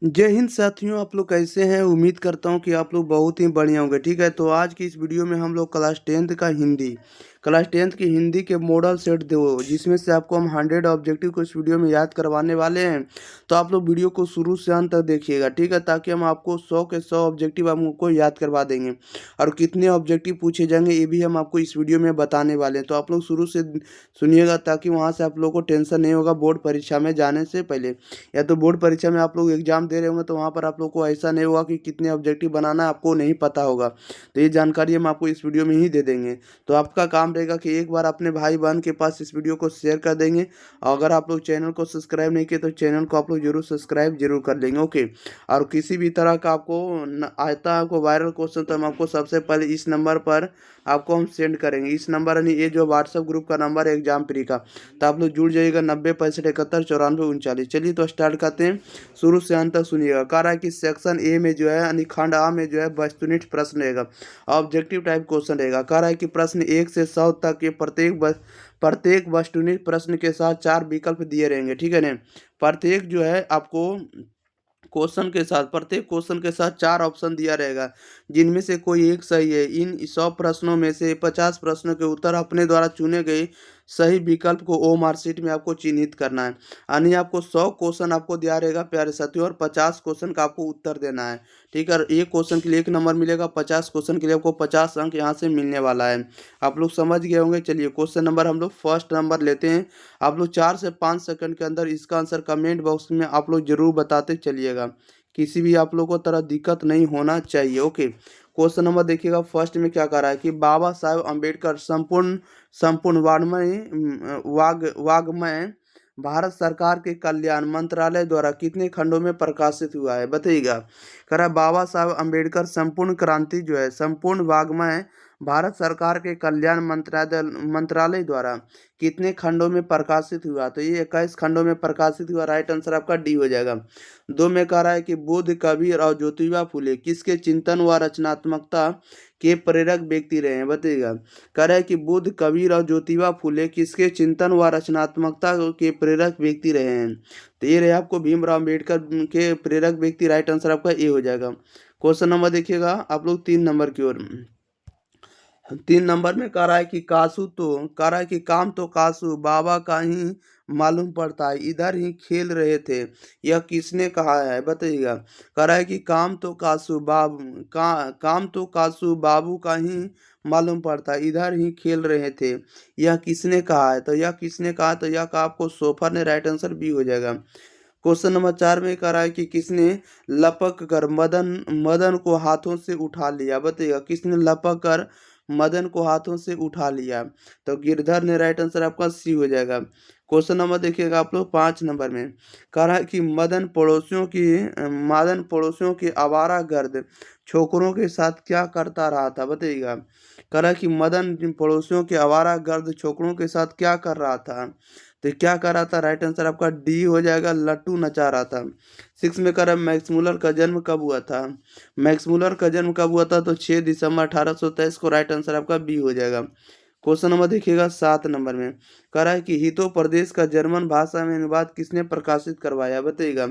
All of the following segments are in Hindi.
जय हिंद साथियों, आप लोग कैसे हैं? उम्मीद करता हूँ कि आप लोग बहुत ही बढ़िया होंगे। ठीक है, तो आज की इस वीडियो में हम लोग क्लास टेंथ की हिंदी के मॉडल सेट दो, जिसमें से आपको हम 100 ऑब्जेक्टिव को इस वीडियो में याद करवाने वाले हैं। तो आप लोग वीडियो को शुरू से अंत तक देखिएगा, ठीक है, ताकि हम आपको 100 के 100 ऑब्जेक्टिव हमको याद करवा देंगे। और कितने ऑब्जेक्टिव पूछे जाएंगे ये भी हम आपको इस वीडियो में बताने वाले हैं। तो आप लोग शुरू से सुनिएगा, ताकि वहाँ से आप लोग को टेंशन नहीं होगा बोर्ड परीक्षा में जाने से पहले। या तो बोर्ड परीक्षा में आप लोग एग्जाम दे रहे होंगे, तो वहाँ पर आप लोग को ऐसा नहीं होगा कि कितने ऑब्जेक्टिव बनाना है आपको नहीं पता होगा। तो ये जानकारी हम आपको इस वीडियो में ही दे देंगे। तो आपका काम रहेगा कि एक बार अपने भाई बहन के पास इस वीडियो को शेयर कर देंगे। और अगर आप लोग चैनल को सब्सक्राइब नहीं किए तो चैनल को आप लोग जरूर सब्सक्राइब जरूर कर लेंगे। ओके। और किसी भी तरह का आपको आता है आपको वायरल क्वेश्चन, तो हम आपको सबसे पहले इस नंबर पर आपको हम सेंड करेंगे। इस नंबर यानी ये जो व्हाट्सएप ग्रुप का नंबर है एग्जाम प्री का, तो आप लोग जुड़ जाइएगा 90 65 71 94 39। चलिए तो स्टार्ट करते हैं, शुरू से अंत तक सुनिएगा। कह रहा है कि सेक्शन ए में जो है यानी खंड आ में जो है वस्तुनिष्ठ प्रश्न रहेगा, ऑब्जेक्टिव टाइप क्वेश्चन रहेगा। कह रहा है कि प्रश्न 1 से 100 तक के प्रत्येक वस्तुनिष्ठ प्रश्न के साथ 4 विकल्प दिए रहेंगे। ठीक है ना? प्रत्येक जो है आपको प्रत्येक क्वेश्चन के साथ 4 ऑप्शन दिया रहेगा, जिनमें से कोई एक सही है। इन 100 प्रश्नों में से 50 प्रश्नों के उत्तर अपने द्वारा चुने गए सही विकल्प को ओ मार्कशीट में आपको चिन्हित करना है। यानी आपको 100 क्वेश्चन आपको दिया रहेगा प्यारे साथियों, और 50 क्वेश्चन का आपको उत्तर देना है। ठीक है, और एक क्वेश्चन के लिए 1 नंबर मिलेगा, 50 क्वेश्चन के लिए आपको 50 अंक यहाँ से मिलने वाला है। आप लोग समझ गए होंगे। चलिए क्वेश्चन नंबर हम लोग फर्स्ट नंबर लेते हैं। आप लोग 4 से 5 सेकंड के अंदर इसका आंसर कमेंट बॉक्स में आप लोग जरूर बताते चलिएगा। किसी भी आप लोग को तरह दिक्कत नहीं होना चाहिए। ओके, क्वेश्चन नंबर देखिएगा। फर्स्ट में क्या कह रहा है कि बाबा साहेब अम्बेडकर संपूर्ण संपूर्ण वाग्मय भारत सरकार के कल्याण मंत्रालय द्वारा कितने खंडों में प्रकाशित हुआ है? बताइएगा। कह रहा है बाबा साहेब अम्बेडकर संपूर्ण क्रांति जो है संपूर्ण वाग्मय भारत सरकार के कल्याण मंत्रालय द्वारा कितने खंडों में प्रकाशित हुआ? तो ये 21 खंडों में प्रकाशित हुआ। राइट आंसर आपका डी हो जाएगा। 2 में कह रहा है कि बुद्ध, कबीर और ज्योतिबा फुले किसके चिंतन व रचनात्मकता के प्रेरक व्यक्ति रहे हैं? बताइएगा। कह रहा है कि बुद्ध, कबीर और ज्योतिबा फुले किसके चिंतन व रचनात्मकता के प्रेरक व्यक्ति रहे हैं? तो ये रहे आपको भीमराव अम्बेडकर के प्रेरक व्यक्ति। राइट आंसर आपका ए हो जाएगा। क्वेश्चन नंबर देखिएगा आप लोग 3 नंबर की ओर। 3 नंबर में कह रहा है कि कह रहा है कि काम तो कासू बाबा का ही मालूम पड़ता है, इधर ही खेल रहे थे। यह किसने कहा है? बताइएगा। कह रहा है कि काम तो कासू बाबू का ही मालूम पड़ता है, इधर ही खेल रहे थे। यह किसने कहा है? तो यह किसने कहा? तो यह कहा आपको सोफर ने। राइट आंसर बी हो जाएगा। क्वेश्चन नंबर 4 में कह रहा है कि किसने लपक कर मदन मदन को हाथों से उठा लिया? बताइएगा। किसने लपक कर मदन को हाथों से उठा लिया? तो गिरधर ने। राइट आंसर आपका सी हो जाएगा। क्वेश्चन नंबर देखिएगा आप लोग 5 नंबर में। कह रहा है कि मदन पड़ोसियों की आवारा गर्द छोकरों के साथ क्या करता रहा था? बताइएगा। कह रहा है कि मदन जिन पड़ोसियों के आवारा गर्द छोकरों के साथ क्या कर रहा था? तो क्या कर रहा था? राइट आंसर आपका डी हो जाएगा, लट्टू नचा रहा था। 6 में कह रहा है मैक्स मुलर का जन्म कब हुआ था? मैक्स मुलर का जन्म कब हुआ था? तो 6 दिसंबर 1823 को। राइट आंसर आपका बी हो जाएगा। क्वेश्चन नंबर देखिएगा 7 नंबर में। कह रहा है कि हितो प्रदेश का जर्मन भाषा में अनुवाद किसने प्रकाशित करवाया? बताइएगा।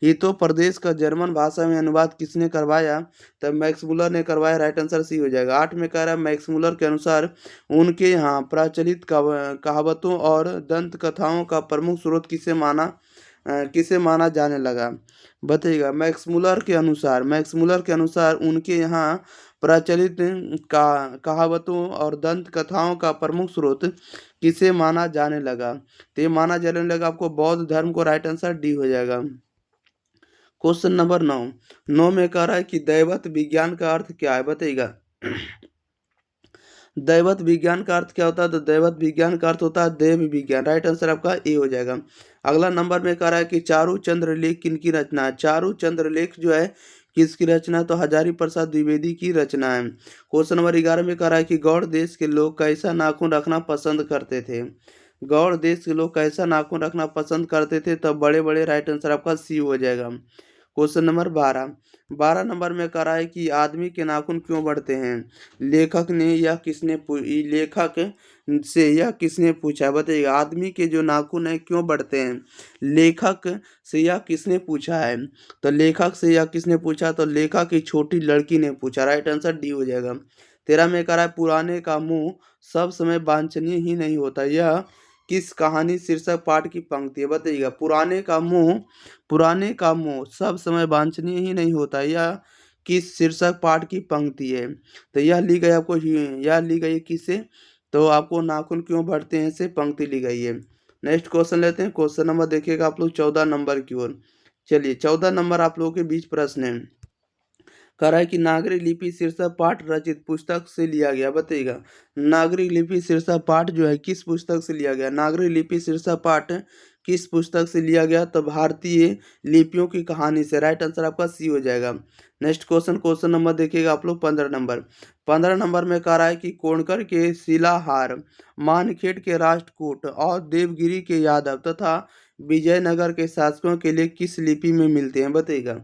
हितो प्रदेश का जर्मन भाषा में अनुवाद किसने करवाया? तब मैक्स मुलर ने करवाया। राइट आंसर सी हो जाएगा। 8 में कह रहा है मैक्स मुलर के अनुसार उनके यहाँ प्रचलित कहावतों और दंत कथाओं का प्रमुख स्रोत किसे माना जाने लगा? बताइएगा। मैक्स मुलर के अनुसार उनके यहाँ प्रचलित कहावतों और दंत कथाओं का प्रमुख स्रोत किसे माना जाने लगा? तो ये माना जाने लगा आपको बौद्ध धर्म को। राइट आंसर डी हो जाएगा। क्वेश्चन नंबर 9 में कह रहा है कि दैवत विज्ञान का अर्थ क्या है? बताइएगा। दैवत विज्ञान का अर्थ क्या होता है? तो दैवत विज्ञान का अर्थ होता है देव विज्ञान। राइट आंसर आपका ए हो जाएगा। अगला नंबर में कह रहा है कि चारु चंद्रलेख किनकी रचना है? चारु चंद्रलेख जो है किसकी रचना है? तो हजारी प्रसाद द्विवेदी की रचना है। क्वेश्चन नंबर 11 में कह रहा है कि गौड़ देश के लोग कैसा नाखून रखना पसंद करते थे? गौड़ देश के लोग कैसा नाखून रखना पसंद करते थे? तब बड़े बड़े। राइट आंसर आपका सी हो जाएगा। क्वेश्चन नंबर 12 नंबर में कह रहा है कि आदमी के नाखून क्यों बढ़ते हैं। लेखक ने या किसने लेखक से यह किसने पूछा, बताइएगा। आदमी के जो नाखून है क्यों बढ़ते हैं, लेखक से यह किसने पूछा है। तो लेखक से यह किसने पूछा, तो लेखक की छोटी लड़की ने पूछा। राइट आंसर डी हो जाएगा। 13 में कह रहा है पुराने का मुंह सब समय वांछनीय ही नहीं होता, यह किस कहानी शीर्षक पाठ की पंक्ति है, बताइएगा। पुराने का मुंह सब समय वांछनीय ही नहीं होता, यह किस शीर्षक पाठ की पंक्ति है। तो यह ली गई आपको, यह ली गई किससे, तो आपको नाखून क्यों बढ़ते हैं से पंक्ति ली गई है। नेक्स्ट क्वेश्चन लेते हैं। क्वेश्चन नंबर देखिएगा आप लोग 14 नंबर की ओर। चलिए 14 नंबर आप लोगों के बीच प्रश्न है। कह रहा है कि नागरिक लिपि शीर्षक पाठ रचित पुस्तक से लिया गया, बताइएगा। नागरिक लिपि शीर्षक पाठ जो है किस पुस्तक से लिया गया, नागरिक लिपि शीर्षक पाठ किस पुस्तक से लिया गया, तो भारतीय लिपियों की कहानी से। राइट आंसर आपका सी हो जाएगा। नेक्स्ट क्वेश्चन नंबर देखिएगा आप लोग 15 नंबर में कह रहा है कि कोणकर के शिलाहार मानखेड़ के राष्ट्रकूट और देवगिरी के यादव तथा विजयनगर के शासकों के लिए किस लिपि में मिलते हैं, बताइएगा।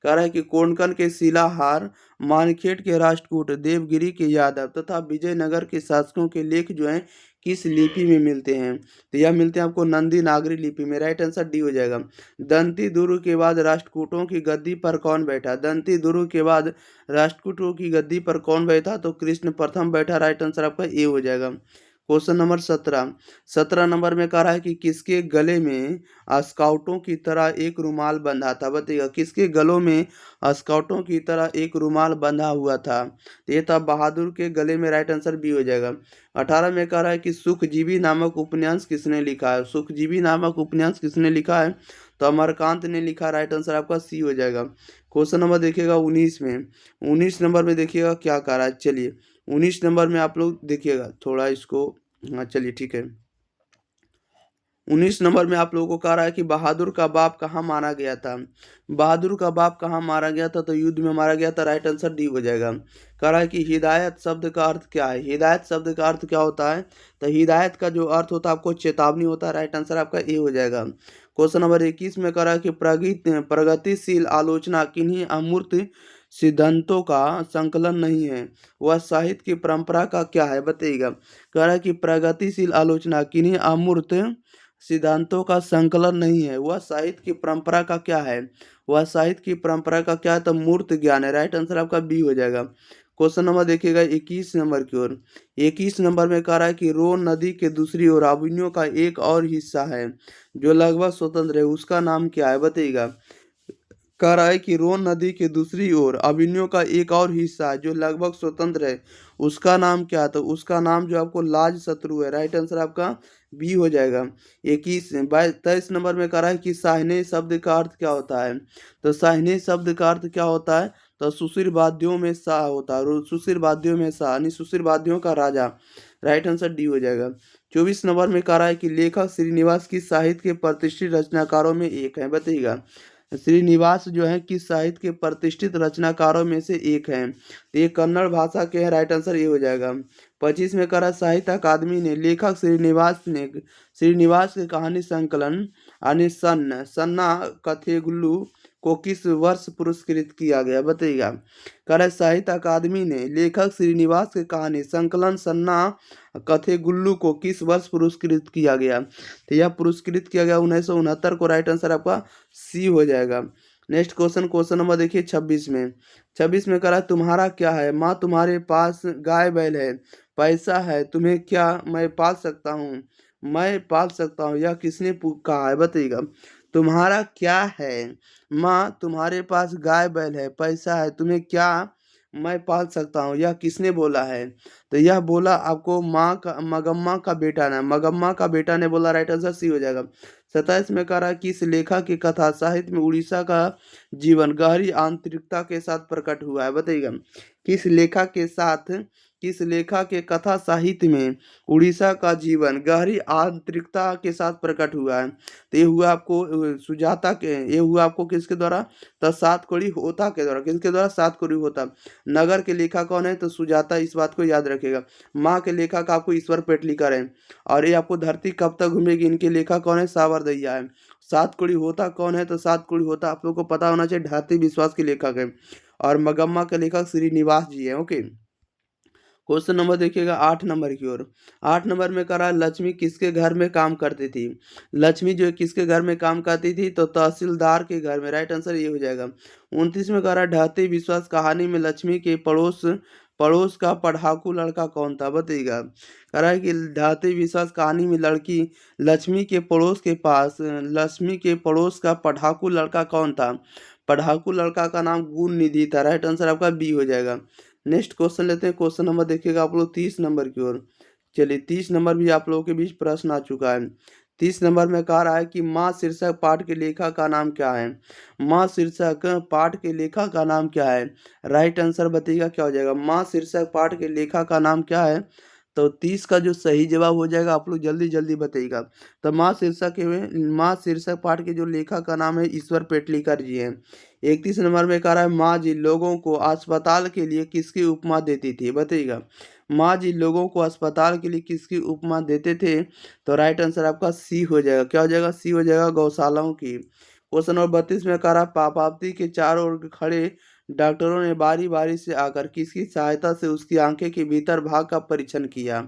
कह रहा है कि कोंकण के शिलाहार मानखेड़ के राष्ट्रकूट देवगिरी के यादव तथा विजयनगर के शासकों के लेख जो हैं किस लिपि में मिलते हैं, तो यह मिलते हैं आपको नंदी नागरी लिपि में। राइट आंसर डी हो जाएगा। दंती दुर्ग के बाद राष्ट्रकूटों की गद्दी पर कौन बैठा, दंती दुर्ग के बाद राष्ट्रकूटों की गद्दी पर कौन बैठा, तो कृष्ण प्रथम बैठा। राइट आंसर आपका ए हो जाएगा। क्वेश्चन नंबर 17 नंबर में कह रहा है कि किसके गले में स्काउटों की तरह एक रुमाल बंधा था, बताइएगा। किसके गलों में स्काउटों की तरह एक रुमाल बंधा हुआ था, तो ये था बहादुर के गले में। राइट आंसर बी हो जाएगा। 18 में कह रहा है कि सुखजीवी नामक उपन्यास किसने लिखा है, सुखजीवी नामक उपन्यास किसने लिखा है, तो अमरकांत ने लिखा। राइट आंसर आपका सी हो जाएगा। क्वेश्चन नंबर देखिएगा 19 नंबर में देखिएगा क्या कह रहा है। चलिए 19 नंबर में आप लोग देखिएगा थोड़ा इसको, हाँ चलिए ठीक है। 19 नंबर में आप लोगों को कह रहा है कि बहादुर का बाप कहाँ मारा गया था, बहादुर का बाप कहाँ मारा गया था, तो युद्ध में मारा गया था। राइट आंसर डी हो जाएगा। कह रहा है कि हिदायत शब्द का अर्थ क्या है, हिदायत शब्द का अर्थ क्या होता है, तो हिदायत का जो अर्थ होता है आपको चेतावनी होता है। राइट आंसर आपका ए हो जाएगा। क्वेश्चन नंबर 21 में कह रहा है कि प्रगतिशील आलोचना किन्हीं अमूर्त सिद्धांतों का संकलन नहीं है, वह साहित्य की परंपरा का क्या है, बताइएगा। कह रहा है कि प्रगतिशील आलोचना किन्हीं अमूर्त सिद्धांतों का संकलन नहीं है, वह साहित्य की परंपरा का क्या है, वह साहित्य की परंपरा का क्या है, तो मूर्त ज्ञान है। राइट आंसर आपका बी हो जाएगा। क्वेश्चन नंबर देखिएगा 21 नंबर की ओर। 21 नंबर में कह रहा है कि रोन नदी के दूसरी ओर अवनियों का एक और हिस्सा है जो लगभग स्वतंत्र है, उसका नाम क्या है, बताइएगा। कह रहा है कि रोन नदी के दूसरी ओर अभिनयों का एक और हिस्सा है जो लगभग स्वतंत्र है, उसका नाम क्या है, तो उसका नाम जो आपको लाज शत्रु है। राइट आंसर आपका बी हो जाएगा। 23 नंबर में कह रहा है कि साहने शब्द का अर्थ क्या होता है, तो साहने शब्द का अर्थ क्या होता है, तो सुशील वाद्यों में शाह होता है, सुशील वाद्यों में शाह यानी सुशील वाद्यों का राजा। राइट आंसर डी हो जाएगा। 24 नंबर में कह रहा है कि लेखक श्रीनिवास की साहित्य के प्रतिष्ठित रचनाकारों में एक है, बताइएगा। श्रीनिवास जो है किस साहित्य के प्रतिष्ठित रचनाकारों में से एक हैं, तो ये कन्नड़ भाषा के हैं। राइट आंसर ये हो जाएगा। 25 में करा साहित्य अकादमी ने लेखक श्रीनिवास के कहानी संकलन यानी सन्ना कथेगुल्लू को किस वर्ष पुरस्कृत किया गया, बताइएगा। कह साहित्य अकादमी ने लेखक श्रीनिवास के कहानी संकलन सन्ना कथेगुल्लू को किस वर्ष पुरस्कृत किया गया, तो यह पुरस्कृत किया गया 1969 को। राइट आंसर आपका सी हो जाएगा। नेक्स्ट क्वेश्चन नंबर देखिए 26 में करा तुम्हारा क्या है, माँ तुम्हारे पास गाय बैल है, पैसा है, तुम्हें क्या मैं पाल सकता हूँ, मैं पाल सकता हूँ, यह किसने कहा है, बताइएगा। तुम्हारा क्या है, माँ तुम्हारे पास गाय बैल है, पैसा है, तुम्हें क्या मैं पाल सकता हूँ, यह किसने बोला है, तो यह बोला आपको माँ का मगम्मा का बेटा ने, मगम्मा का बेटा ने बोला। राइट आंसर सी हो जाएगा। 27 में कह रहा है किस लेखक की कथा साहित्य में उड़ीसा का जीवन गहरी आंतरिकता के साथ प्रकट हुआ है, बताइएगा। किस लेखक के कथा साहित्य में उड़ीसा का जीवन गहरी आंतरिकता के साथ प्रकट हुआ है, तो ये हुआ आपको सुजाता के, ये हुआ आपको किसके द्वारा, तो सातकोड़ी होता के द्वारा। किसके द्वारा, सातकोड़ी होता। नगर के लेखक कौन है, तो सुजाता, इस बात को याद रखेगा। माँ के लेखक आपको ईश्वर पेटलीकर है, और ये आपको धरती कब तक घूमेगी, इनके लेखक कौन है, सावरदैया है। सातकुड़ी होता कौन है? तो सातकुड़ी होता आप लोग को पता होना चाहिए, ढाती विश्वास के लेखक है और मगम्मा के लेखक श्रीनिवास जी हैं। ओके, क्वेश्चन नंबर देखिएगा 8 नंबर की ओर। 8 नंबर में करा लक्ष्मी किसके घर में काम करती थी? लक्ष्मी जो है किसके घर में काम करती थी? तो तहसीलदार के घर में। राइट आंसर ये हो जाएगा। 29 में करा ढाती विश्वास कहानी में लक्ष्मी के पड़ोस पड़ोस का पढ़ाकू लड़का कौन था? बताइएगा। कह रहा है कि ढाती विश्वास कहानी में लड़की लक्ष्मी के पड़ोस के पास लक्ष्मी के पड़ोस का पढ़ाकू लड़का कौन था? पढ़ाकू लड़का का नाम गुण निधि था। राइट आंसर आपका बी हो जाएगा। नेक्स्ट क्वेश्चन लेते हैं। क्वेश्चन नंबर देखिएगा आप लोग 30 नंबर की ओर। चलिए 30 नंबर भी आप लोगों के बीच प्रश्न आ चुका है। 30 नंबर में कह रहा है कि माँ शीर्षक पाठ के लेखक का नाम क्या है? माँ शीर्षक पाठ के लेखक का नाम क्या है? राइट आंसर बताइएगा क्या हो जाएगा। माँ शीर्षक पाठ के लेखक का नाम क्या है? तो 30 का जो सही जवाब हो जाएगा आप लोग जल्दी जल्दी बताइएगा। तो माँ शीर्षक पाठ के जो लेखक का नाम है ईश्वर पेटलीकर जी हैं। 31 नंबर में कह रहा है माँ जी लोगों को अस्पताल के लिए किसकी उपमा देती थी? बताइएगा। माँ जी लोगों को अस्पताल के लिए किसकी उपमा देते थे? तो राइट आंसर आपका सी हो जाएगा। क्या हो जाएगा? सी हो जाएगा, गौशालाओं की। क्वेश्चन नंबर 32 में कह रहा पापावती के चारों ओर खड़े डॉक्टरों ने बारी बारी से आकर किसकी सहायता से उसकी आंखें के भीतर भाग का परीक्षण किया?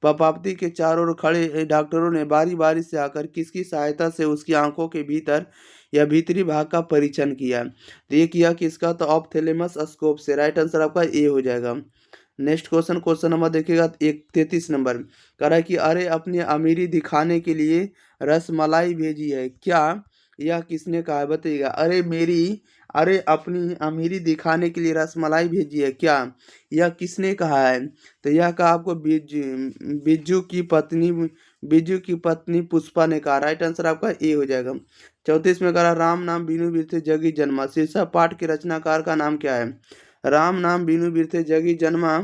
पापावती के चारों ओर खड़े डॉक्टरों ने बारी बारी से आकर किसकी सहायता से उसकी आंखों के भीतर या भीतरी भाग का परीक्षण किया? तो ये किया किसका? तो ऑप्थेलेमस स्कोप से। राइट आंसर आपका ए हो जाएगा। नेक्स्ट क्वेश्चन, क्वेश्चन नंबर देखिएगा 33 नंबर। कह रहा है कि अरे अपनी अमीरी दिखाने के लिए रसमलाई भेजी है क्या? यह किसने कहा है? बताइएगा। अरे अपनी अमीरी दिखाने के लिए रसमलाई भेजी है क्या? यह किसने कहा है? तो यह कहा आपको बिज्जू की पत्नी पुष्पा ने कहा। राइट आंसर आपका ए हो जाएगा। 34 में कहा राम नाम बीनू बिरथे जगी जन्मा शीर्षक पाठ के रचनाकार का नाम क्या है? राम नाम बीनू बिरथे जगी जन्मा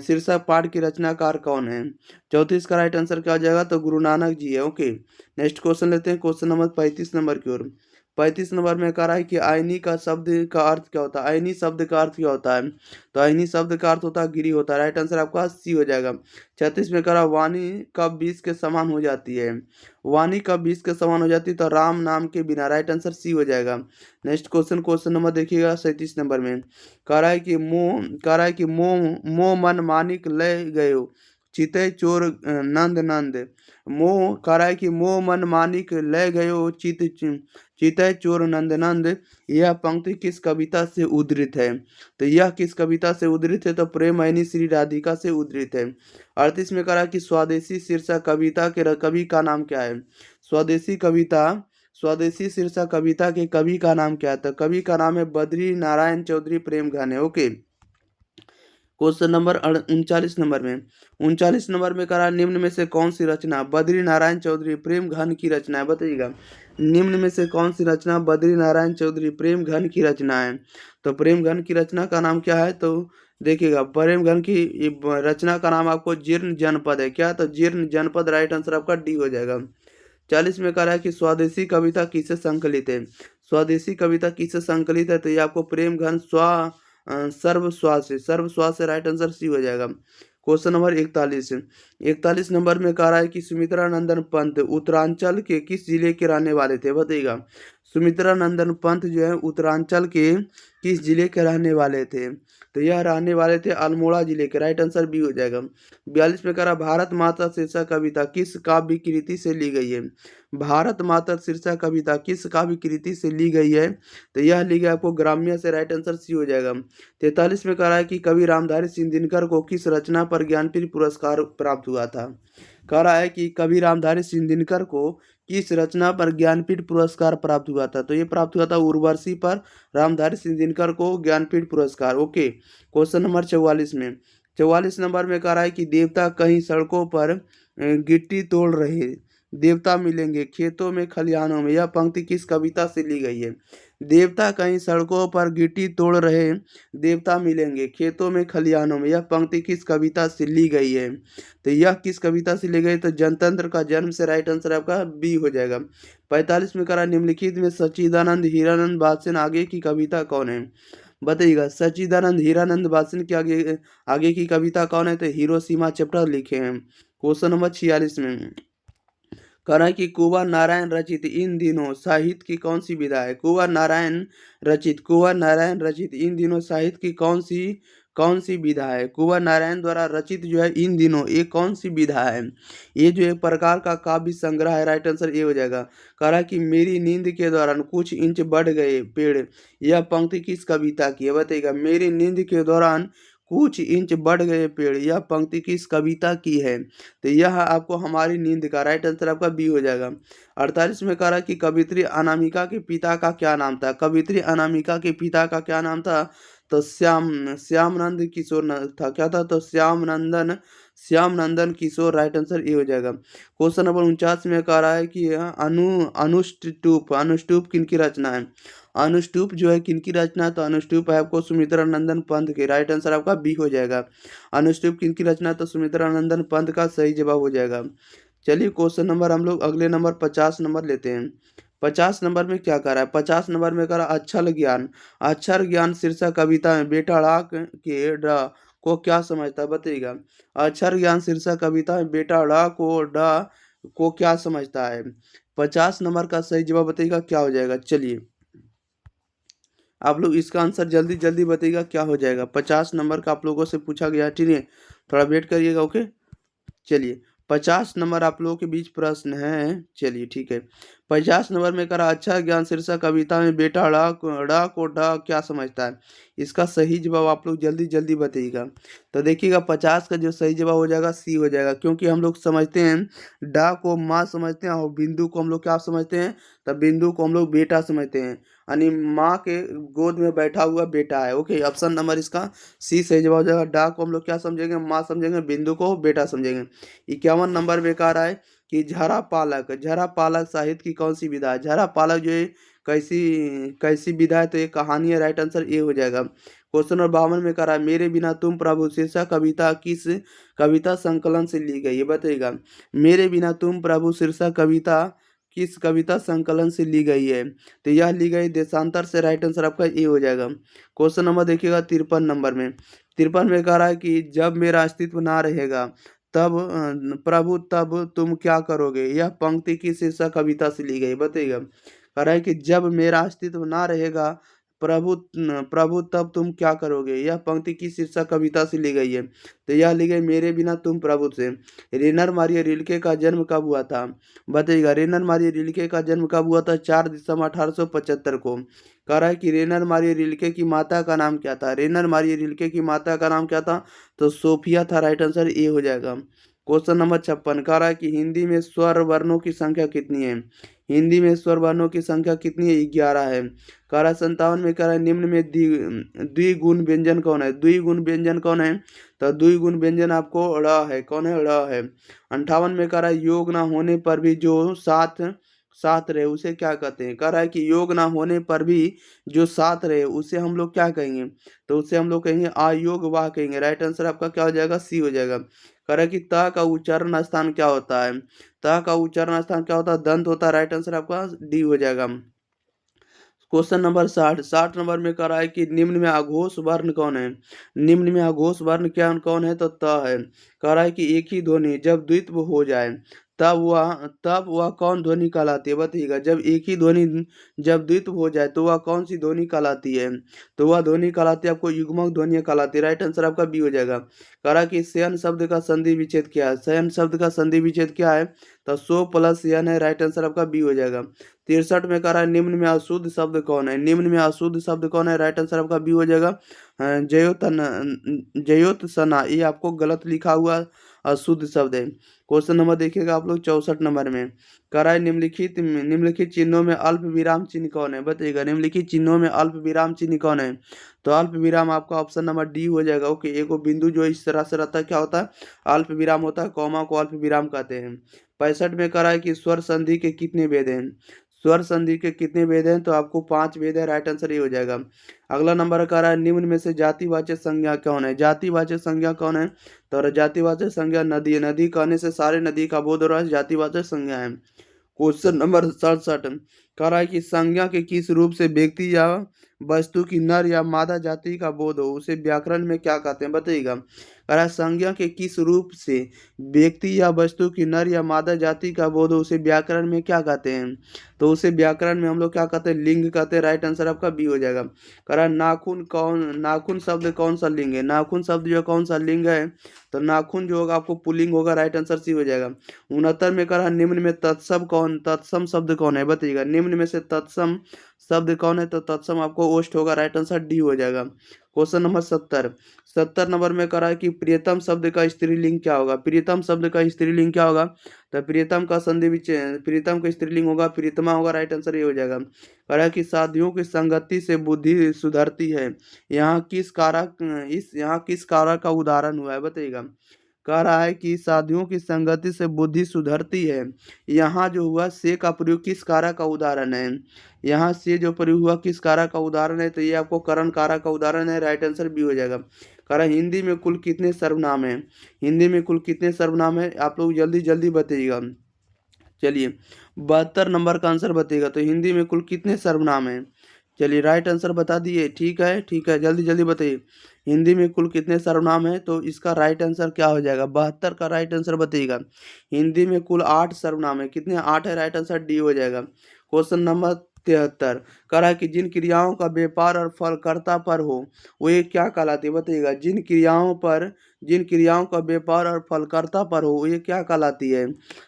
शीर्षक पाठ के रचनाकार कौन है? 34 का राइट आंसर क्या हो जाएगा? तो गुरु नानक जी है। ओके, नेक्स्ट क्वेश्चन लेते हैं। क्वेश्चन नंबर 35 नंबर की ओर। 35 नंबर में कह रहा है कि आईनी का शब्द का अर्थ क्या होता है? आईनी शब्द का अर्थ क्या होता है? तो आईनी शब्द का अर्थ होता है गिरी होता है। राइट आंसर आपका सी हो जाएगा। 36 में कह रहा वाणी कब 20 के समान हो जाती है? वाणी कब 20 के समान हो जाती है? तो राम नाम के बिना। राइट आंसर सी हो जाएगा। नेक्स्ट क्वेश्चन, क्वेश्चन नंबर देखिएगा 37 नंबर में। कह रहा है कि मोह मोह मन मानिक ले गयो चितय चोर नंद नंद। मोह कह रहा है कि मोह मन मानिक ले गयो चितय चोर नंद नंद। यह पंक्ति किस कविता से उद्धृत है? तो यह किस कविता से उद्धृत है? तो प्रेमयनी श्री राधिका से उद्धृत है। 38 में कह रहा है कि स्वदेशी शीर्षक कविता के कवि का नाम क्या है? स्वदेशी शीर्षक कविता के कवि का नाम क्या है? तो कवि का नाम है बद्री नारायण चौधरी प्रेम घन है। ओके, क्वेश्चन नंबर 39 नंबर में। 39 नंबर में करा निम्न में से कौन सी रचना बद्री नारायण चौधरी प्रेम घन की रचना है? बताइएगा। निम्न में से कौन सी रचना बद्री नारायण चौधरी प्रेम घन की रचना है? तो प्रेम घन की रचना का नाम क्या है? तो देखिएगा प्रेम घन की रचना का नाम आपको जीर्ण जनपद है। क्या? तो जीर्ण जनपद। राइट आंसर आपका डी हो जाएगा। 40 में कह रहा है कि स्वदेशी कविता किससे संकलित है? स्वदेशी कविता किससे संकलित है? तो ये आपको प्रेम घन सर्वस्वा से राइट आंसर सी हो जाएगा। Question number 41। 41 नंबर में कह रहा है कि सुमित्रा नंदन पंत उत्तरांचल के किस जिले के रहने वाले थे? बताइएगा। सुमित्रा नंदन पंत जो है उत्तरांचल के किस जिले के रहने वाले थे? तो यह रहने वाले थे अल्मोड़ा जिले के। राइट आंसर बी हो जाएगा। 42 में कह रहा भारत माता शीर्षक कविता किस काव्य कृति से ली गई है? भारत माता शीर्षक कविता किस काव्य कृति से ली गई है? तो यह ली गई आपको ग्राम्य से। राइट आंसर सी हो जाएगा। 43 में कह रहा है कि कवि रामधारी सिंह दिनकर को किस रचना पर ज्ञानपीठ पुरस्कार प्राप्त हुआ था? कह रहा है कि कवि रामधारी सिंह दिनकर को किस रचना पर ज्ञानपीठ पुरस्कार प्राप्त हुआ था? तो ये प्राप्त हुआ था उर्वशी पर रामधारी सिंह दिनकर को ज्ञानपीठ पुरस्कार। ओके, क्वेश्चन नंबर 44 में। 44 नंबर में कह रहा है कि देवता कहीं सड़कों पर गिट्टी तोड़ रहे देवता मिलेंगे खेतों में खलिहानों में। यह पंक्ति किस कविता से ली गई है? देवता कहीं सड़कों पर गिट्टी तोड़ रहे देवता मिलेंगे खेतों में खलिहानों में। यह पंक्ति किस कविता से ली गई है? तो यह किस कविता से ली गई? तो जनतंत्र का जन्म से। राइट आंसर आपका बी हो जाएगा। 45 में करा निम्नलिखित में सच्चिदानंद हीरानंद बादशाह आगे की कविता कौन है? बताइएगा। सच्चिदानंद हीरानंद बादशाह के आगे आगे की कविता कौन है? तो हिरोशिमा चैप्टर लिखे हैं। क्वेश्चन नंबर 46 में कह रहा है कि कुंवर नारायण रचित इन दिनों साहित्य की कौन सी विधा है। कुंवर नारायण रचित इन दिनों साहित्य की कौन सी विधा है। कुंवर नारायण द्वारा रचित जो है इन दिनों ये कौन सी विधा है। ये जो एक प्रकार का काव्य संग्रह है। राइट आंसर ये हो जाएगा। कह रहा है कि मेरी नींद के दौरान कुछ इंच बढ़ गए पेड़, यह पंक्ति किस कविता की है बताइएगा। मेरी नींद के दौरान कुछ इंच बढ़ गए पेड़, यह पंक्ति किस कविता की है। तो यह आपको हमारी नींद का राइट आंसर आपका बी हो जाएगा। 48 में कह रहा है कि कवित्री अनामिका के पिता का क्या नाम था। कवित्री अनामिका के पिता का क्या नाम था। तो श्यामनंद किशोर था। क्या था। तो श्याम नंदन किशोर। राइट आंसर ये हो जाएगा। क्वेश्चन नंबर 49 में कह रहा है कि अनुष्टुप किनकी रचना है। अनुष्टुप जो है किनकी रचना है। तो अनुष्टुप है आपको सुमित्रा नंदन पंत के। राइट आंसर आपका बी हो जाएगा। अनुष्टुप किनकी रचना, तो सुमित्रा नंदन पंत का सही जवाब हो जाएगा। चलिए क्वेश्चन नंबर हम लोग अगले नंबर 50 नंबर लेते हैं। 50 नंबर में क्या कर रहा है। 50 नंबर में कर रहा है अक्षर ज्ञान शीर्षक कविता में बेटा डाक के ड को क्या समझता है बताइएगा। अक्षर ज्ञान शीर्षक कविता में बेटा ड को क्या समझता है। 50 नंबर का सही जवाब बताइएगा क्या हो जाएगा। चलिए आप लोग इसका आंसर जल्दी जल्दी बताइएगा क्या हो जाएगा। 50 नंबर का आप लोगों से पूछा गया, ठीक है, थोड़ा वेट करिएगा। ओके चलिए 50 नंबर आप लोगों के बीच प्रश्न है। चलिए ठीक है। 50 नंबर में करा अच्छा ज्ञान शीर्षक कविता में बेटा ड़ा को ढ क्या समझता है। इसका सही जवाब आप लोग जल्दी जल्दी बताइएगा। तो देखिएगा 50 का जो सही जवाब हो जाएगा सी हो जाएगा, क्योंकि हम लोग समझते हैं डा को माँ समझते हैं और बिंदु को हम लोग क्या समझते हैं। तब बिंदु को हम लोग बेटा समझते हैं, यानी माँ के गोद में बैठा हुआ बेटा है। ओके ऑप्शन नंबर इसका सी सही जवाब हो जाएगा। डा को हम लोग क्या समझेंगे, माँ समझेंगे, बिंदु को बेटा समझेंगे। 51 नंबर में कह रहा है कि झरा पालक साहित्य की कौन सी विधा है। झरा पालक जो है कैसी कैसी विधा है। तो ये कहानी है। राइट आंसर ए हो जाएगा। क्वेश्चन नंबर 52 में कह रहा है मेरे बिना तुम प्रभु शीर्षक कविता किस कविता संकलन से ली गई है बताइएगा। मेरे बिना तुम प्रभु शीर्षक कविता किस कविता संकलन से ली गई है। तो यह ली गई देशांतर से। राइट आंसर आपका ए हो जाएगा। क्वेश्चन नंबर देखिएगा 53 नंबर में। 53 में कह रहा है कि जब मेरा अस्तित्व ना रहेगा तब प्रभु तब तुम क्या करोगे। यह पंक्ति की शीर्षक कविता से ली गई बताइएगा। कह रहा है कि जब मेरा अस्तित्व ना रहेगा प्रभु तब तुम क्या करोगे। यह पंक्ति की शीर्षक कविता से ली गई है। तो यह ली गई मेरे बिना तुम प्रभु से। रेनर मारिया रिल्के का जन्म कब हुआ था बताइएगा। रेनर मारिया रिल्के का जन्म कब हुआ था। 4 दिसंबर 1875 को। कह रहा है कि रेनर मारिया रिल्के की माता का नाम क्या था। रेनर मारिया रिल्के की माता का नाम क्या था। तो सोफिया था। राइट आंसर ए हो जाएगा। क्वेश्चन नंबर 56 कह रहा है कि हिंदी में स्वर वर्णों की संख्या कितनी है। हिंदी में स्वर वर्णों की संख्या कितनी है। 11 है। कह रहा है 57 में कह रहा है निम्न में द्विगुण व्यंजन कौन है। द्विगुण व्यंजन कौन है। तो द्विगुण व्यंजन आपको ड़ है। कौन है। ड़ है। 58 में कह रहा है योग ना होने पर भी जो साथ साथ रहे उसे क्या कहते हैं। कह रहा है कि योग ना होने पर भी जो साथ रहे उसे हम लोग क्या कहेंगे। तो उसे हम लोग कहेंगे अयोग वाह कहेंगे। राइट आंसर आपका क्या हो जाएगा। सी हो जाएगा। कह रहा है कि त का उच्चारण स्थान क्या होता है। त का उच्चारण स्थान क्या होता है। दंत होता है। राइट आंसर आपका डी हो जाएगा। क्वेश्चन नंबर 60 नंबर में कह रहा है कि निम्न में अघोष वर्ण कौन है। निम्न में अघोष वर्ण क्या कौन है। तो त है। कह रहा है कि एक ही ध्वनि जब द्वित्व हो जाए तब वह कौन ध्वनि कहलाती है बताइएगा। जब एक ही ध्वनि जब द्वित्व हो जाए तो वह कौन सी ध्वनि कहलाती है। तो वह ध्वनि कहलाती है आपको युग्मक ध्वनि कहलाती है। राइट आंसर आपका बी हो जाएगा। कह रहा है कि शयन शब्द का संधि विच्छेद क्या है। शयन शब्द का संधि विच्छेद क्या है। तो सो प्लस यन है। राइट आंसर आपका बी हो जाएगा। 63 में कह रहा है निम्न में अशुद्ध शब्द कौन है। निम्न में अशुद्ध शब्द कौन है। राइट आंसर आपका बी हो जाएगा। जयोतसना ये आपको गलत लिखा हुआ अशुद्ध शब्द है। क्वेश्चन नंबर देखिएगा आप लोग 64 नंबर में। कह रहा है निम्नलिखित चिन्हों में अल्प विराम चिन्ह कौन है बताइएगा। निम्नलिखित चिन्हों में अल्प विराम चिन्ह कौन है। तो अल्प विराम आपका ऑप्शन नंबर डी हो जाएगा। ओके एक बिंदु जो इस तरह से रहता है क्या होता है। अल्प विराम होता है। कॉमा को अल्प विराम कहते हैं। 65 में कह रहा है कि स्वर संधि के कितने भेद हैं। स्वर संधि के कितने भेद हैं। तो आपको 5 भेद है। राइट आंसर ये हो जाएगा। अगला नंबर कह रहा है निम्न में से जातिवाचक संज्ञा कौन है। जातिवाचक संज्ञा कौन है। तो जातिवाचक संज्ञा नदी है। नदी कहने से सारे नदी का बोध हो रहा है। जातिवाचक संज्ञा है। क्वेश्चन नंबर 67 कह रहा है कि संज्ञा के किस रूप से व्यक्ति या वस्तु की नर या मादा जाति का बोध हो उसे व्याकरण में क्या कहते हैं बताइएगा। कह कह रहा है संज्ञा के किस रूप से व्यक्ति या वस्तु की नर या मादा जाति का बोध हो उसे व्याकरण में क्या कहते हैं। तो उसे व्याकरण में हम लोग क्या कहते हैं, लिंग कहते हैं। राइट आंसर आपका बी हो जाएगा। कह रहा है नाखून शब्द कौन सा लिंग है, नाखून शब्द जो कौन सा लिंग है, तो नाखून जो होगा आपको पुल्लिंग होगा। राइट आंसर सी हो जाएगा। 69 में कह रहा है निम्न में तत्सम शब्द कौन है, बताइएगा। निम्न में से तत्सम शब्द कौन है, तो तत्सम आपको ओष्ठ होगा। राइट आंसर डी हो जाएगा। क्वेश्चन नंबर 70 नंबर में कह रहा है कि प्रियतम शब्द का स्त्रीलिंग क्या होगा। प्रियतम शब्द का स्त्रीलिंग क्या होगा, तो प्रियतम का संधि विच्छेद, प्रियतम का स्त्रीलिंग होगा प्रियतमा होगा। राइट आंसर ये हो जाएगा। कह रहा है कि साथियों की संगति से बुद्धि सुधरती है, यहाँ किस कारक का उदाहरण हुआ है, बताइएगा। कह रहा है कि साथियों की संगति से बुद्धि सुधरती है, यहाँ जो हुआ से का प्रयोग किस कारक का उदाहरण है। यहाँ से जो प्रयोग हुआ किस कारक का उदाहरण है, तो ये आपको करण कारक का उदाहरण है। राइट आंसर बी हो जाएगा। कह रहा है हिंदी में कुल कितने सर्वनाम है, हिंदी में कुल कितने सर्वनाम है, आप लोग जल्दी जल्दी बताइएगा। चलिए 72 नंबर का आंसर बताइएगा। तो हिंदी में कुल कितने सर्वनाम है, चलिए राइट आंसर बता दिए। ठीक है ठीक है, जल्दी जल्दी बताइए हिंदी में कुल कितने सर्वनाम है। तो इसका राइट आंसर क्या हो जाएगा, 72 का राइट आंसर बताइएगा। हिंदी में कुल 8 सर्वनाम है, कितने 8 है। राइट आंसर डी हो जाएगा। क्वेश्चन नंबर 73 कह रहा है कि जिन क्रियाओं का व्यापार और फल कर्ता पर हो वो ये क्या कहलाती है, बताइएगा। जिन क्रियाओं का व्यापार और फल कर्ता पर हो वो ये क्या कहलाती है,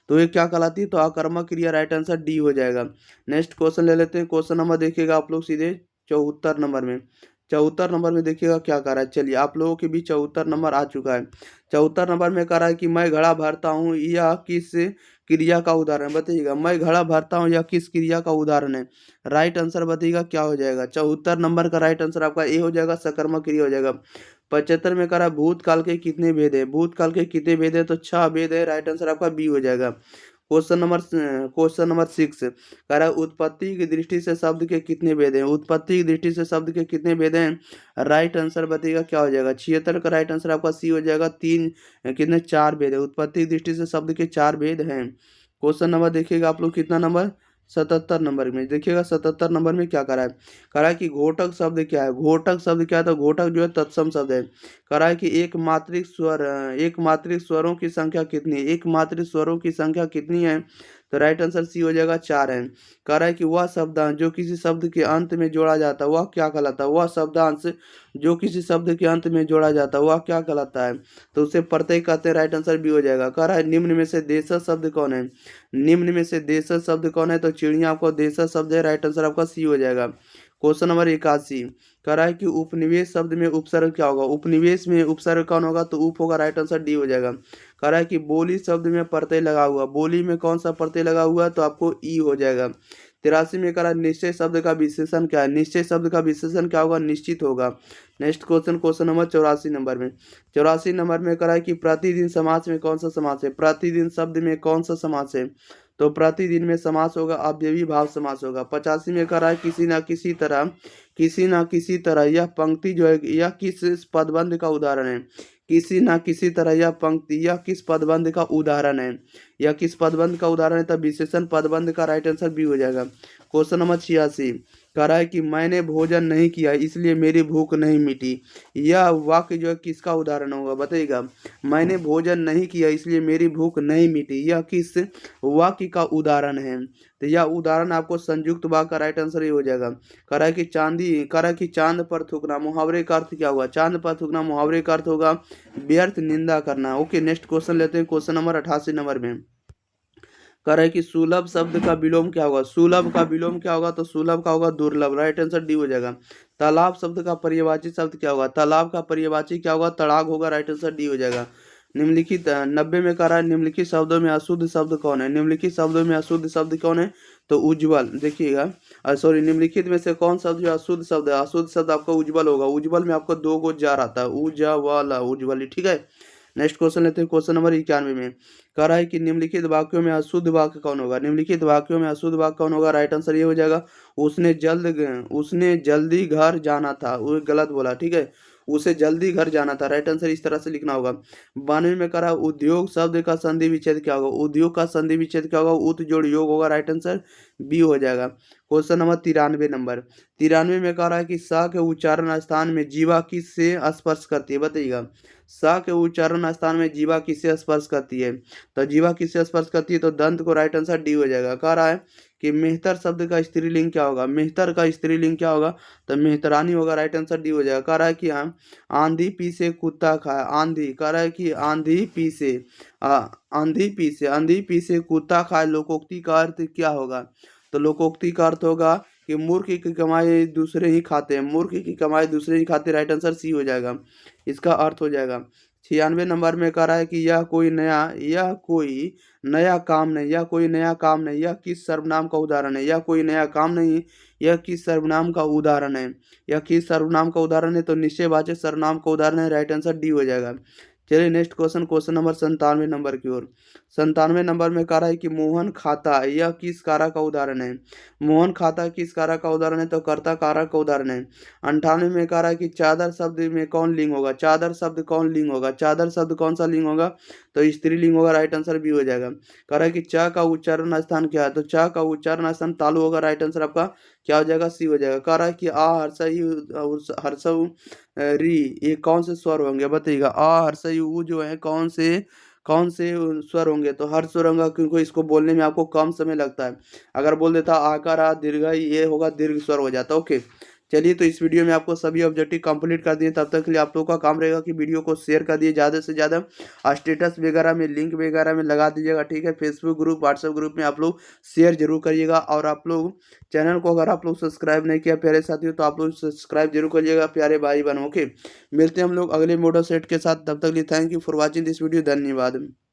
तो ये क्या कहलाती है, तो आकर्मक क्रिया। राइट आंसर डी हो जाएगा। नेक्स्ट क्वेश्चन ले लेते हैं। क्वेश्चन नंबर देखिएगा आप लोग सीधे 74 नंबर में। 74 नंबर में देखिएगा क्या कह रहा है। चलिए आप लोगों के बीच 74 नंबर आ चुका है। 74 नंबर में कह रहा है कि मैं घड़ा भरता हूँ, यह किस क्रिया का उदाहरण है, बताइएगा। मैं घड़ा भरता हूँ, यह किस क्रिया का उदाहरण है। राइट आंसर बताइएगा क्या हो जाएगा। 74 नंबर का राइट आंसर आपका ए हो जाएगा, सकर्मक क्रिया हो जाएगा। 75 में कह रहा है भूतकाल के कितने भेद है, भूतकाल के कितने भेद है, तो 6 भेद है। राइट आंसर आपका बी हो जाएगा। क्वेश्चन नंबर 6 कह रहा है उत्पत्ति की दृष्टि से शब्द के कितने भेद हैं, उत्पत्ति की दृष्टि से शब्द के कितने भेद हैं। राइट आंसर बताइएगा क्या हो जाएगा। 76 का राइट आंसर आपका सी हो जाएगा। कितने 4 भेद है, उत्पत्ति की दृष्टि से शब्द के 4 भेद हैं। क्वेश्चन नंबर देखिएगा आप लोग कितना नंबर, 77 नंबर में। देखिएगा 77 नंबर में क्या करा है। करा है कि घोटक शब्द क्या है, घोटक शब्द क्या है, तो घोटक जो है तत्सम शब्द है। करा है कि एक मात्रिक स्वरों की संख्या कितनी है, एक मात्रिक स्वरों की संख्या कितनी है, तो राइट आंसर सी हो जाएगा 4 है। कह रहा है कि वह शब्दांश जो किसी शब्द के अंत में जोड़ा जाता है वह क्या कहलाता है, वह शब्दांश जो किसी शब्द के अंत में जोड़ा जाता है वह क्या कहलाता है, तो उसे प्रत्यय कहते हैं। राइट आंसर बी हो जाएगा। कह रहा है निम्न में से देशज शब्द कौन है, निम्न में से देशज शब्द कौन है, तो चिड़िया आपको देशज शब्द है। राइट आंसर आपका सी हो जाएगा। क्वेश्चन नंबर 81 कह रहा है कि उपनिवेश शब्द में उपसर्ग क्या होगा, उपनिवेश में उपसर्ग कौन होगा, तो उप होगा। राइट आंसर डी हो जाएगा। कह रहा है कि बोली शब्द में प्रत्यय लगा हुआ, बोली में कौन सा प्रत्यय लगा हुआ है, तो आपको ई हो जाएगा। 83 में कह रहा है निश्चय शब्द का विशेषण क्या है, निश्चय शब्द का विशेषण क्या होगा, निश्चित होगा। नेक्स्ट क्वेश्चन नंबर 84 नंबर में। 84 नंबर में कह रहा है कि प्रतिदिन समास में कौन सा समास है, प्रतिदिन शब्द में कौन सा समास है, तो प्रतिदिन में समास होगा अव्ययी भाव समास होगा। 85 में कह रहा है किसी ना किसी तरह यह पंक्ति जो है यह किस पदबंध का उदाहरण है, किसी ना किसी तरह यह पंक्ति यह किस पदबंध का उदाहरण है, यह किस पदबंध का उदाहरण है, तब विशेषण पदबंध का राइट आंसर बी हो जाएगा। क्वेश्चन नंबर 86 कह रहा है कि मैंने भोजन नहीं किया इसलिए मेरी भूख नहीं मिटी, यह वाक्य जो है किसका उदाहरण होगा, बताइएगा। मैंने भोजन नहीं किया इसलिए मेरी भूख नहीं मिटी, यह किस वाक्य का उदाहरण है, तो यह उदाहरण आपको संयुक्त वाक्य का राइट आंसर ये हो जाएगा। कह रहा है कि चांद पर थूकना, मुहावरे का अर्थ क्या होगा, चांद पर थूकना मुहावरे का अर्थ होगा व्यर्थ निंदा करना। ओके नेक्स्ट क्वेश्चन लेते हैं। क्वेश्चन नंबर 88 नंबर में कह रहा है कि सुलभ शब्द का विलोम क्या होगा, सुलभ का विलोम क्या होगा, तो सुलभ का होगा दुर्लभ। राइट आंसर डी हो जाएगा। तालाब शब्द का पर्यायवाची शब्द क्या होगा, तालाब का पर्यायवाची क्या होगा, तड़ाग होगा। राइट आंसर डी हो जाएगा। निम्नलिखित 90 में कह रहा है निम्नलिखित शब्दों में अशुद्ध शब्द कौन है, निम्नलिखित शब्दों में अशुद्ध शब्द कौन है, तो उज्ज्वल। देखिएगा सॉरी निम्नलिखित में से कौन शब्द जो अशुद्ध शब्द है, अशुद्ध शब्द आपका उज्ज्वल होगा। उज्ज्वल में आपको 2 गो जार आता है, उज्ज्वल उज्ज्वली, ठीक है। नेक्स्ट क्वेश्चन लेते हैं। क्वेश्चन नंबर 91 में कह रहा है कि निम्नलिखित वाक्यों में अशुद्ध वाक्य कौन होगा, निम्नलिखित वाक्यों में अशुद्ध वाक्य कौन होगा, राइट आंसर ये हो जाएगा उसने जल्दी घर जाना था, वो गलत बोला, ठीक है। उसे जल्दी घर जाना था। राइट आंसर इस तरह से लिखना होगा। 92 में कह रहा है उद्योग शब्द का संधि विच्छेद क्या होगा? उद्योग का संधि विच्छेद क्या होगा? उत जोड़ योग होगा। राइट आंसर बी हो जाएगा। क्वेश्चन नंबर 93 में कह रहा है कि स के उच्चारण स्थान में जीवा किससे स्पर्श करती है? बताइएगा। स के उच्चारण स्थान में जीवा किससे स्पर्श करती है? तो जीवा किससे स्पर्श करती है? तो दंत को। राइट आंसर डी हो जाएगा। कह रहा है कि मेहतर शब्द का स्त्रीलिंग क्या होगा? मेहतर का स्त्रीलिंग क्या होगा? तो मेहतरानी होगा। राइट आंसर डी हो जाएगा। कह रहा है कि हाँ आंधी पीसे कुत्ता खाए। आंधी कह रहा है कि आंधी पीसे आंधी पीसे कुत्ता खाए लोकोक्ति का अर्थ क्या होगा? तो लोकोक्ति का अर्थ होगा कि मूर्ख की कमाई दूसरे ही खाते हैं। मूर्ख की कमाई दूसरे ही खाते। राइट आंसर सी हो जाएगा। इसका अर्थ हो जाएगा। 96 नंबर में कह रहा है कि यह कोई नया काम नहीं। यह कोई नया काम नहीं। यह किस सर्वनाम का उदाहरण है? यह कोई नया काम नहीं। यह किस सर्वनाम का उदाहरण है? यह किस सर्वनाम का उदाहरण है? तो निश्चयवाचक सर्वनाम का उदाहरण है। राइट आंसर डी हो जाएगा। चलिए नेक्स्ट क्वेश्चन नंबर 97 नंबर की ओर। 97 नंबर में कह रहा है कि मोहन खाता यह किस कारक का उदाहरण है? मोहन खाता किस कारक का उदाहरण है? तो कर्ता कारक का उदाहरण है। 98 में कह रहा है कि चादर शब्द में कौन लिंग होगा? चादर शब्द कौन लिंग होगा? चादर शब्द कौन सा लिंग होगा? तो स्त्रीलिंग होगा। राइट आंसर बी हो जाएगा। कह रहा है कि च का उच्चारण स्थान क्या है? तो च का उच्चारण स्थान तालु होगा। राइट आंसर आपका क्या हो जाएगा? सी हो जाएगा। कह रहा है कि आ हर्ष री ये कौन से स्वर होंगे? बताइएगा। आ हर्ष यू जो है कौन से स्वर होंगे? तो हर स्वर होंगे क्योंकि इसको बोलने में आपको कम समय लगता है। अगर बोल देता आकार आ दीर्घ ये होगा दीर्घ स्वर हो जाता। ओके चलिए तो इस वीडियो में आपको सभी ऑब्जेक्टिव कंप्लीट कर दिए। तब तक के लिए आप लोगों का काम रहेगा कि वीडियो को शेयर कर दिए ज़्यादा से ज़्यादा। स्टेटस वगैरह में लिंक वगैरह में लगा दीजिएगा। ठीक है फेसबुक ग्रुप व्हाट्सएप ग्रुप में आप लोग शेयर जरूर करिएगा। और आप लोग चैनल को अगर आप लोग सब्सक्राइब नहीं किया प्यारे साथियों तो आप लोग सब्सक्राइब जरूर करिएगा प्यारे भाई बहनों। ओके मिलते हैं हम लोग अगले मॉडल सेट के साथ। तब तक के लिए thank you for watching this video. धन्यवाद।